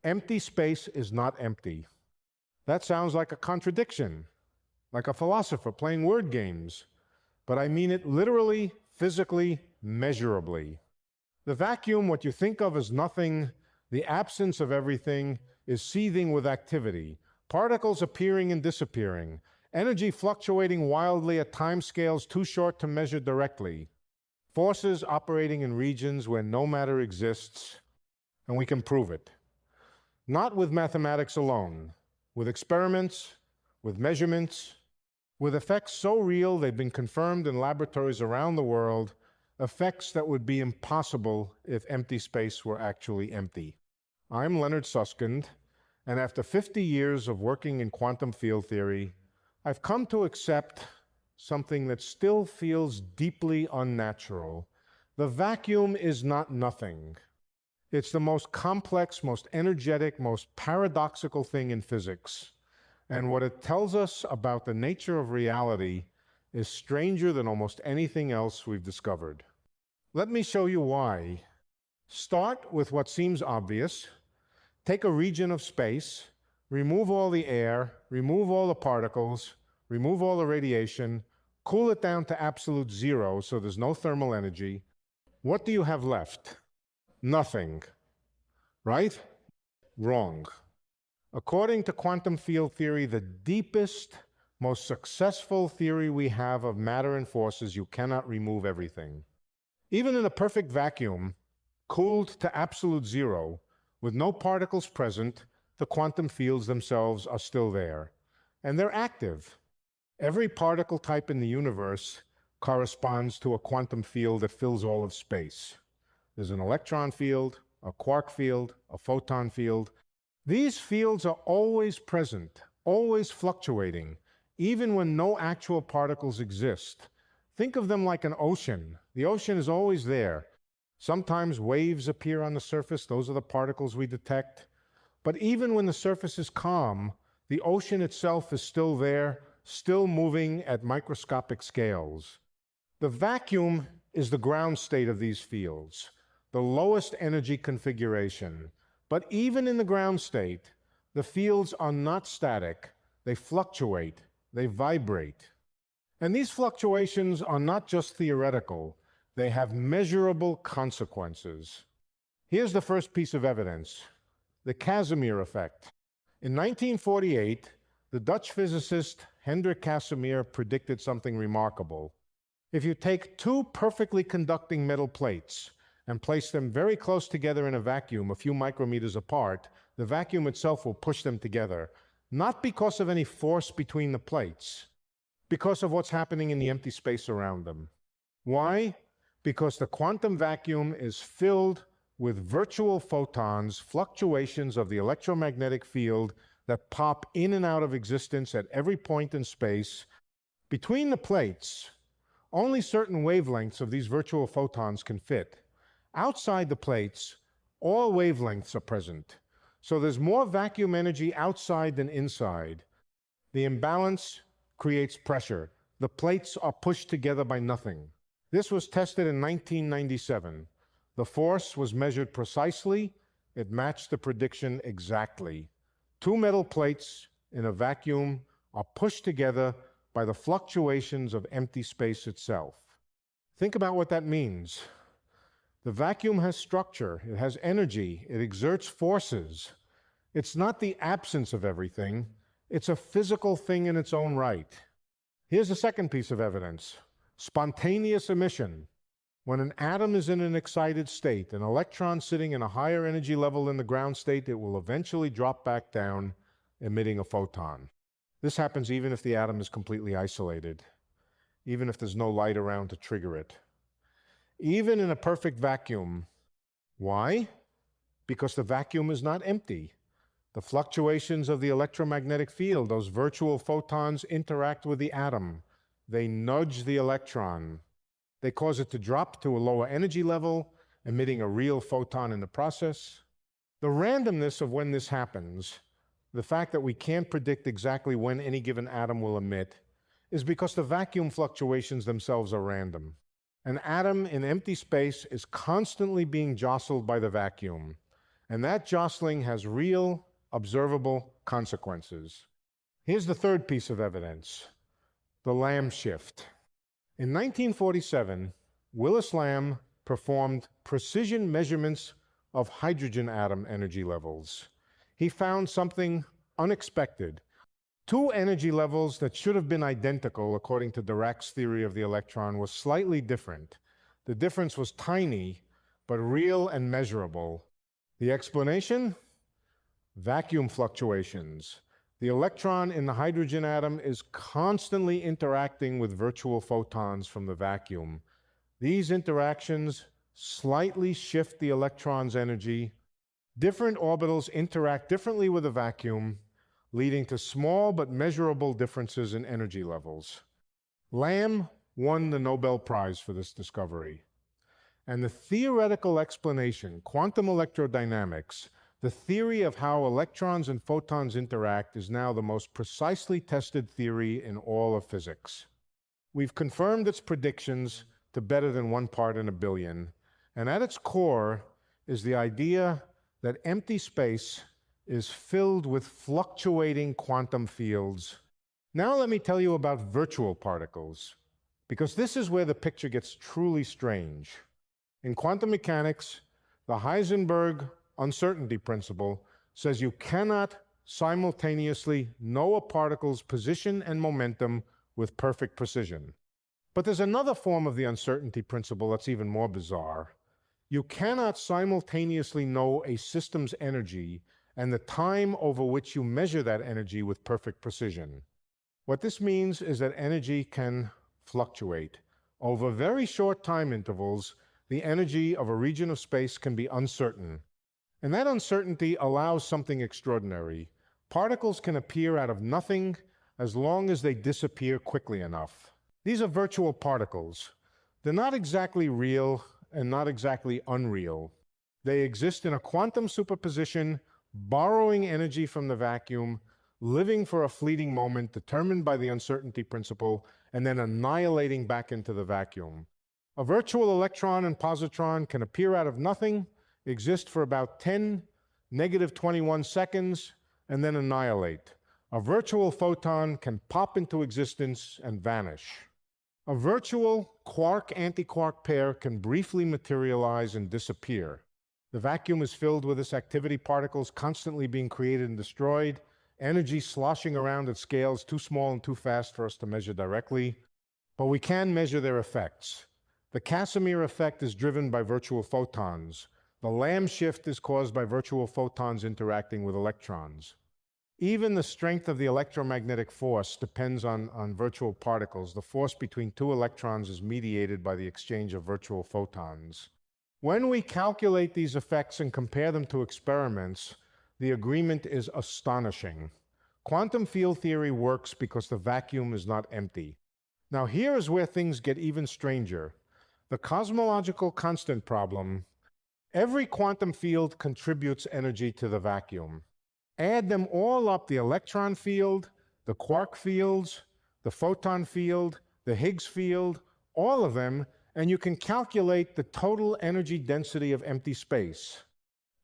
Empty space is not empty. That sounds like a contradiction, like a philosopher playing word games, but I mean it literally, physically, measurably. The vacuum, what you think of as nothing, the absence of everything, is seething with activity, particles appearing and disappearing, energy fluctuating wildly at timescales too short to measure directly, forces operating in regions where no matter exists, and we can prove it. Not with mathematics alone, with experiments, with measurements, with effects so real they've been confirmed in laboratories around the world, effects that would be impossible if empty space were actually empty. I'm Leonard Susskind, and after 50 years of working in quantum field theory, I've come to accept something that still feels deeply unnatural. The vacuum is not nothing. It's the most complex, most energetic, most paradoxical thing in physics. And what it tells us about the nature of reality is stranger than almost anything else we've discovered. Let me show you why. Start with what seems obvious. Take a region of space, remove all the air, remove all the particles, remove all the radiation, cool it down to absolute zero so there's no thermal energy. What do you have left? Nothing. Right? Wrong. According to quantum field theory, the deepest, most successful theory we have of matter and forces, you cannot remove everything. Even in a perfect vacuum, cooled to absolute zero, with no particles present, the quantum fields themselves are still there. And they're active. Every particle type in the universe corresponds to a quantum field that fills all of space. There's an electron field, a quark field, a photon field. These fields are always present, always fluctuating, even when no actual particles exist. Think of them like an ocean. The ocean is always there. Sometimes waves appear on the surface. Those are the particles we detect. But even when the surface is calm, the ocean itself is still there, still moving at microscopic scales. The vacuum is the ground state of these fields, the lowest energy configuration. But even in the ground state, the fields are not static. They fluctuate. They vibrate. And these fluctuations are not just theoretical. They have measurable consequences. Here's the first piece of evidence, the Casimir effect. In 1948, the Dutch physicist Hendrik Casimir predicted something remarkable. If you take two perfectly conducting metal plates and place them very close together in a vacuum, a few micrometers apart, the vacuum itself will push them together, not because of any force between the plates, because of what's happening in the empty space around them. Why? Because the quantum vacuum is filled with virtual photons, fluctuations of the electromagnetic field that pop in and out of existence at every point in space. Between the plates, only certain wavelengths of these virtual photons can fit. Outside the plates, all wavelengths are present. So there's more vacuum energy outside than inside. The imbalance creates pressure. The plates are pushed together by nothing. This was tested in 1997. The force was measured precisely. It matched the prediction exactly. Two metal plates in a vacuum are pushed together by the fluctuations of empty space itself. Think about what that means. The vacuum has structure, it has energy, it exerts forces. It's not the absence of everything, it's a physical thing in its own right. Here's the second piece of evidence. Spontaneous emission. When an atom is in an excited state, an electron sitting in a higher energy level than the ground state, it will eventually drop back down, emitting a photon. This happens even if the atom is completely isolated, even if there's no light around to trigger it. Even in a perfect vacuum. Why? Because the vacuum is not empty. The fluctuations of the electromagnetic field, those virtual photons, interact with the atom. They nudge the electron. They cause it to drop to a lower energy level, emitting a real photon in the process. The randomness of when this happens, the fact that we can't predict exactly when any given atom will emit, is because the vacuum fluctuations themselves are random. An atom in empty space is constantly being jostled by the vacuum. And that jostling has real, observable consequences. Here's the third piece of evidence: the Lamb shift. In 1947, Willis Lamb performed precision measurements of hydrogen atom energy levels. He found something unexpected. Two energy levels that should have been identical, according to Dirac's theory of the electron, were slightly different. The difference was tiny, but real and measurable. The explanation? Vacuum fluctuations. The electron in the hydrogen atom is constantly interacting with virtual photons from the vacuum. These interactions slightly shift the electron's energy. Different orbitals interact differently with the vacuum, leading to small but measurable differences in energy levels. Lamb won the Nobel Prize for this discovery. And the theoretical explanation, quantum electrodynamics, the theory of how electrons and photons interact, is now the most precisely tested theory in all of physics. We've confirmed its predictions to better than 1 part in a billion, and at its core is the idea that empty space is filled with fluctuating quantum fields. Now let me tell you about virtual particles, because this is where the picture gets truly strange. In quantum mechanics, the Heisenberg uncertainty principle says you cannot simultaneously know a particle's position and momentum with perfect precision. But there's another form of the uncertainty principle that's even more bizarre. You cannot simultaneously know a system's energy and the time over which you measure that energy with perfect precision. What this means is that energy can fluctuate. Over very short time intervals, the energy of a region of space can be uncertain. And that uncertainty allows something extraordinary. Particles can appear out of nothing as long as they disappear quickly enough. These are virtual particles. They're not exactly real and not exactly unreal. They exist in a quantum superposition, borrowing energy from the vacuum, living for a fleeting moment determined by the uncertainty principle, and then annihilating back into the vacuum. A virtual electron and positron can appear out of nothing, exist for about 10 - 21 seconds, and then annihilate. A virtual photon can pop into existence and vanish. A virtual quark-antiquark pair can briefly materialize and disappear. The vacuum is filled with this activity, particles constantly being created and destroyed, energy sloshing around at scales too small and too fast for us to measure directly. But we can measure their effects. The Casimir effect is driven by virtual photons. The Lamb shift is caused by virtual photons interacting with electrons. Even the strength of the electromagnetic force depends on virtual particles. The force between two electrons is mediated by the exchange of virtual photons. When we calculate these effects and compare them to experiments, the agreement is astonishing. Quantum field theory works because the vacuum is not empty. Now here is where things get even stranger. The cosmological constant problem. Every quantum field contributes energy to the vacuum. Add them all up, the electron field, the quark fields, the photon field, the Higgs field, all of them, and you can calculate the total energy density of empty space.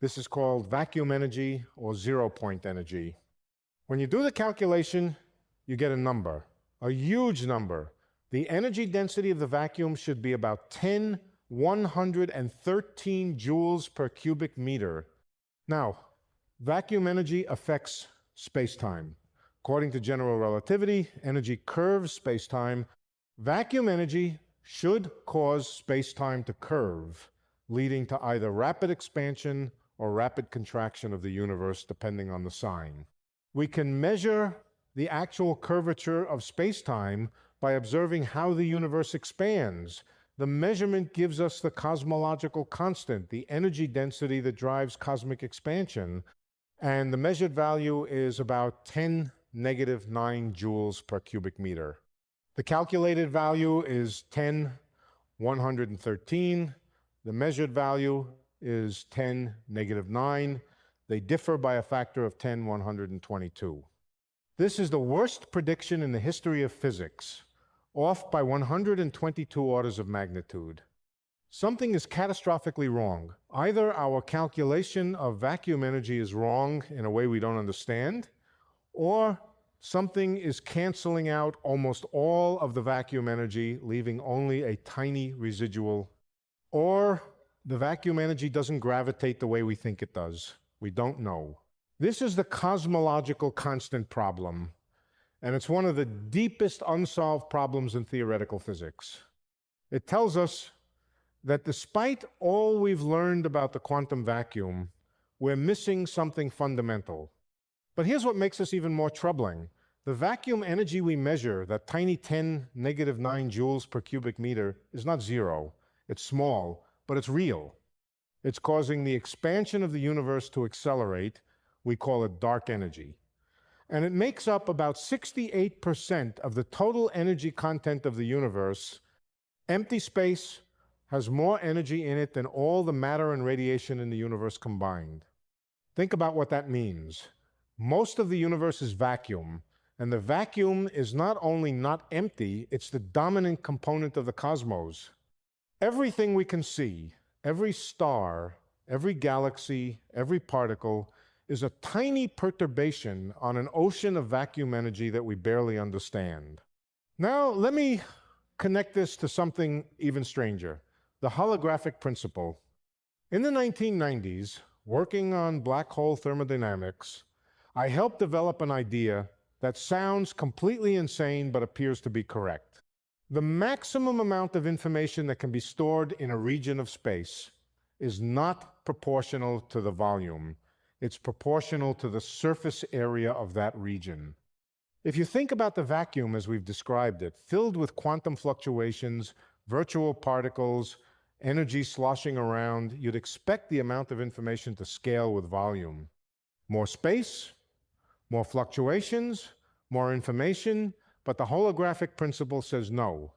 This is called vacuum energy or zero-point energy. When you do the calculation, you get a number, a huge number. The energy density of the vacuum should be about 10^113 joules per cubic meter. Now, vacuum energy affects space-time. According to general relativity, energy curves space-time. Vacuum energy should cause space-time to curve, leading to either rapid expansion or rapid contraction of the universe, depending on the sign. We can measure the actual curvature of space-time by observing how the universe expands. The measurement gives us the cosmological constant, the energy density that drives cosmic expansion, and the measured value is about 10⁻⁹ joules per cubic meter. The calculated value is 10^113. The measured value is 10⁻⁹. They differ by a factor of 10^122. This is the worst prediction in the history of physics, off by 122 orders of magnitude. something is catastrophically wrong. Either our calculation of vacuum energy is wrong in a way we don't understand, or something is canceling out almost all of the vacuum energy, leaving only a tiny residual, or the vacuum energy doesn't gravitate the way we think it does. We don't know. This is the cosmological constant problem, and it's one of the deepest unsolved problems in theoretical physics. It tells us that despite all we've learned about the quantum vacuum, we're missing something fundamental. But here's what makes this even more troubling. The vacuum energy we measure, that tiny 10⁻⁹ joules per cubic meter, is not zero. It's small, but it's real. It's causing the expansion of the universe to accelerate. We call it dark energy. And it makes up about 68% of the total energy content of the universe. Empty space has more energy in it than all the matter and radiation in the universe combined. Think about what that means. Most of the universe is vacuum, and the vacuum is not only not empty, it's the dominant component of the cosmos. Everything we can see, every star, every galaxy, every particle, is a tiny perturbation on an ocean of vacuum energy that we barely understand. Now, let me connect this to something even stranger, the holographic principle. In the 1990s, working on black hole thermodynamics, I helped develop an idea that sounds completely insane but appears to be correct. The maximum amount of information that can be stored in a region of space is not proportional to the volume. It's proportional to the surface area of that region. If you think about the vacuum as we've described it, filled with quantum fluctuations, virtual particles, energy sloshing around, you'd expect the amount of information to scale with volume. More space, more fluctuations, more information, but the holographic principle says no.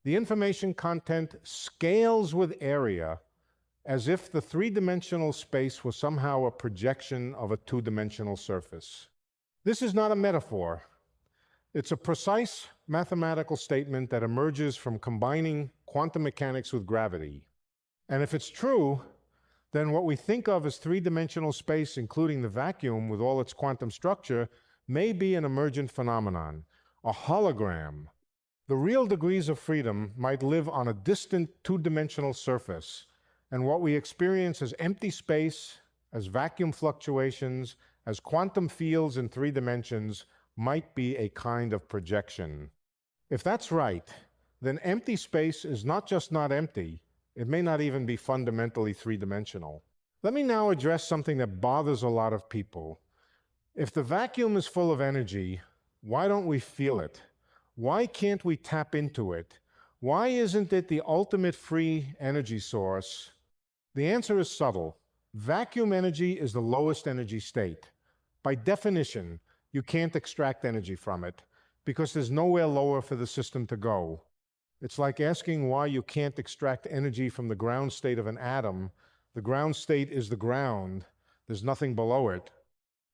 The information content scales with area as if the three-dimensional space was somehow a projection of a two-dimensional surface. This is not a metaphor. It's a precise mathematical statement that emerges from combining quantum mechanics with gravity. And if it's true, then what we think of as three-dimensional space, including the vacuum with all its quantum structure, may be an emergent phenomenon, a hologram. The real degrees of freedom might live on a distant two-dimensional surface, and what we experience as empty space, as vacuum fluctuations, as quantum fields in three dimensions might be a kind of projection. If that's right, then empty space is not just not empty, it may not even be fundamentally three-dimensional. Let me now address something that bothers a lot of people. If the vacuum is full of energy, why don't we feel it? Why can't we tap into it? Why isn't it the ultimate free energy source? The answer is subtle. Vacuum energy is the lowest energy state. By definition, you can't extract energy from it because there's nowhere lower for the system to go. It's like asking why you can't extract energy from the ground state of an atom. The ground state is the ground. There's nothing below it.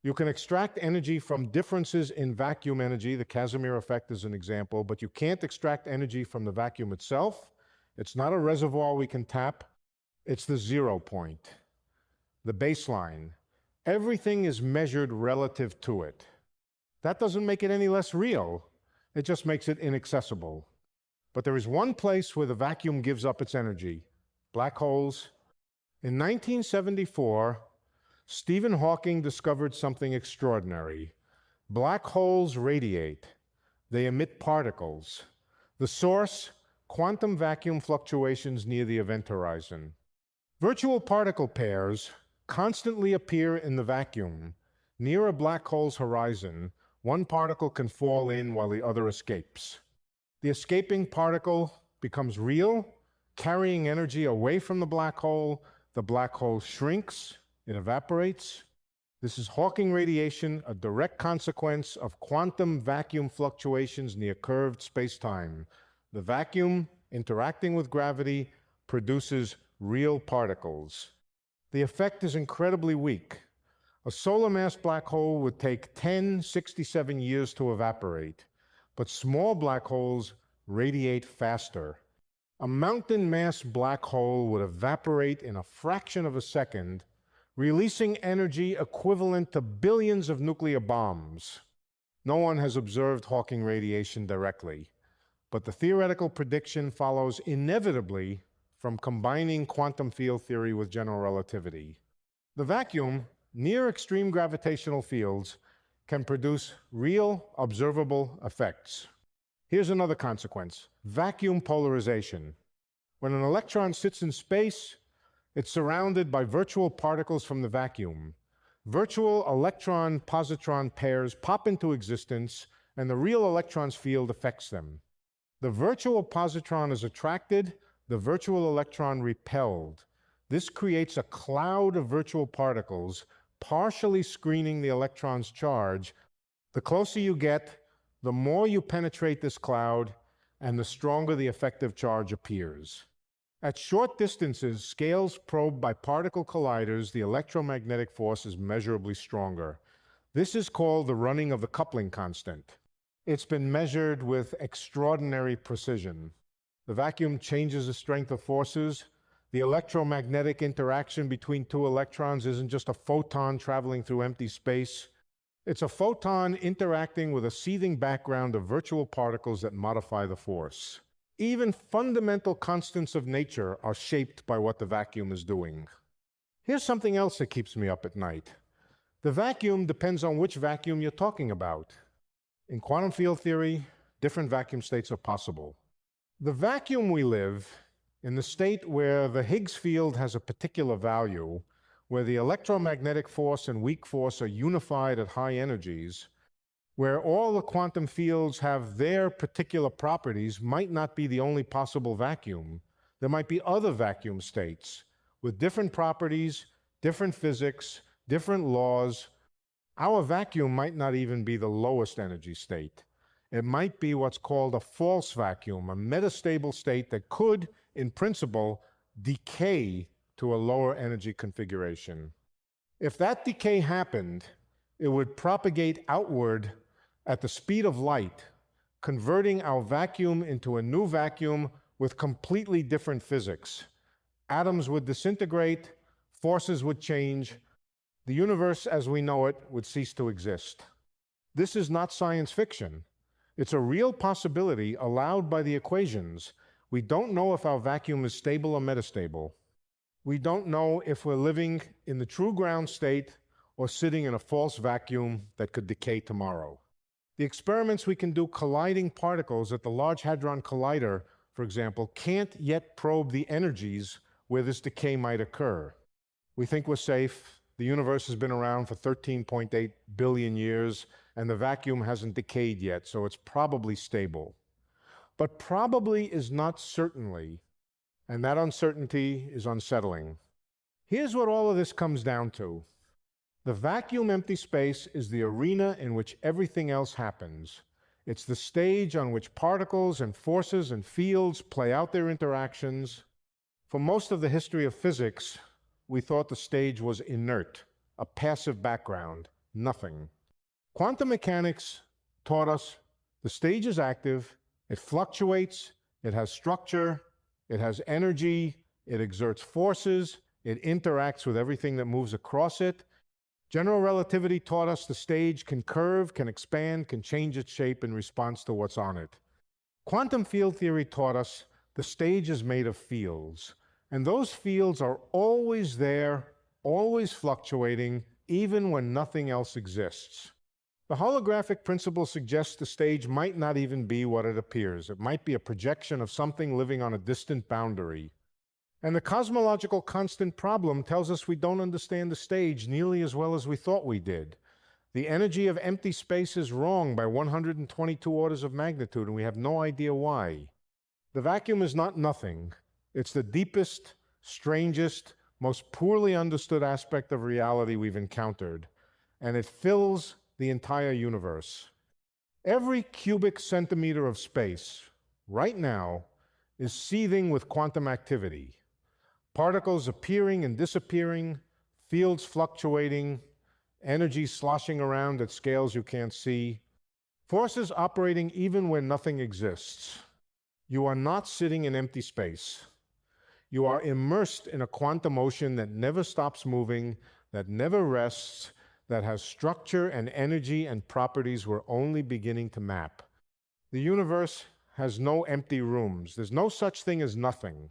You can extract energy from differences in vacuum energy. The Casimir effect is an example, but you can't extract energy from the vacuum itself. It's not a reservoir we can tap. It's the 0 point, the baseline. Everything is measured relative to it. That doesn't make it any less real. It just makes it inaccessible. But there is one place where the vacuum gives up its energy: black holes. In 1974, Stephen Hawking discovered something extraordinary. Black holes radiate. They emit particles. The source, quantum vacuum fluctuations near the event horizon. Virtual particle pairs constantly appear in the vacuum. Near a black hole's horizon, one particle can fall in while the other escapes. The escaping particle becomes real, carrying energy away from the black hole. The black hole shrinks, it evaporates. This is Hawking radiation, a direct consequence of quantum vacuum fluctuations near curved space-time. The vacuum, interacting with gravity, produces real particles. The effect is incredibly weak. A solar mass black hole would take 1067 years to evaporate, but small black holes radiate faster. A mountain mass black hole would evaporate in a fraction of a second, releasing energy equivalent to billions of nuclear bombs. No one has observed Hawking radiation directly, but the theoretical prediction follows inevitably from combining quantum field theory with general relativity. The vacuum, near extreme gravitational fields, can produce real, observable effects. Here's another consequence: vacuum polarization. When an electron sits in space, it's surrounded by virtual particles from the vacuum. Virtual electron-positron pairs pop into existence, and the real electron's field affects them. The virtual positron is attracted, the virtual electron repelled. This creates a cloud of virtual particles, partially screening the electron's charge. The closer you get, the more you penetrate this cloud, and the stronger the effective charge appears. At short distances, scales probed by particle colliders, the electromagnetic force is measurably stronger. This is called the running of the coupling constant. It's been measured with extraordinary precision. The vacuum changes the strength of forces. The electromagnetic interaction between two electrons isn't just a photon traveling through empty space. It's a photon interacting with a seething background of virtual particles that modify the force. Even fundamental constants of nature are shaped by what the vacuum is doing. Here's something else that keeps me up at night. The vacuum depends on which vacuum you're talking about. In quantum field theory, different vacuum states are possible. The vacuum we live in, the state where the Higgs field has a particular value, where the electromagnetic force and weak force are unified at high energies, where all the quantum fields have their particular properties, might not be the only possible vacuum. There might be other vacuum states with different properties, different physics, different laws. Our vacuum might not even be the lowest energy state. It might be what's called a false vacuum, a metastable state that could, in principle, decay to a lower energy configuration. If that decay happened, it would propagate outward at the speed of light, converting our vacuum into a new vacuum with completely different physics. Atoms would disintegrate, forces would change, the universe as we know it would cease to exist. This is not science fiction. It's a real possibility allowed by the equations. We don't know if our vacuum is stable or metastable. We don't know if we're living in the true ground state or sitting in a false vacuum that could decay tomorrow. The experiments we can do colliding particles at the Large Hadron Collider, for example, can't yet probe the energies where this decay might occur. We think we're safe. The universe has been around for 13.8 billion years, and the vacuum hasn't decayed yet, so it's probably stable. But probably is not certainly, and that uncertainty is unsettling. Here's what all of this comes down to. The vacuum empty space is the arena in which everything else happens. It's the stage on which particles and forces and fields play out their interactions. For most of the history of physics, we thought the stage was inert, a passive background, nothing. Quantum mechanics taught us the stage is active, it fluctuates, it has structure, it has energy, it exerts forces, it interacts with everything that moves across it. General relativity taught us the stage can curve, can expand, can change its shape in response to what's on it. Quantum field theory taught us the stage is made of fields, and those fields are always there, always fluctuating, even when nothing else exists. The holographic principle suggests the stage might not even be what it appears. It might be a projection of something living on a distant boundary. And the cosmological constant problem tells us we don't understand the stage nearly as well as we thought we did. The energy of empty space is wrong by 122 orders of magnitude, and we have no idea why. The vacuum is not nothing. It's the deepest, strangest, most poorly understood aspect of reality we've encountered, and it fills the entire universe. Every cubic centimeter of space, right now, is seething with quantum activity. Particles appearing and disappearing, fields fluctuating, energy sloshing around at scales you can't see, forces operating even when nothing exists. You are not sitting in empty space. You are immersed in a quantum ocean that never stops moving, that never rests, that has structure and energy and properties we're only beginning to map. The universe has no empty rooms. There's no such thing as nothing.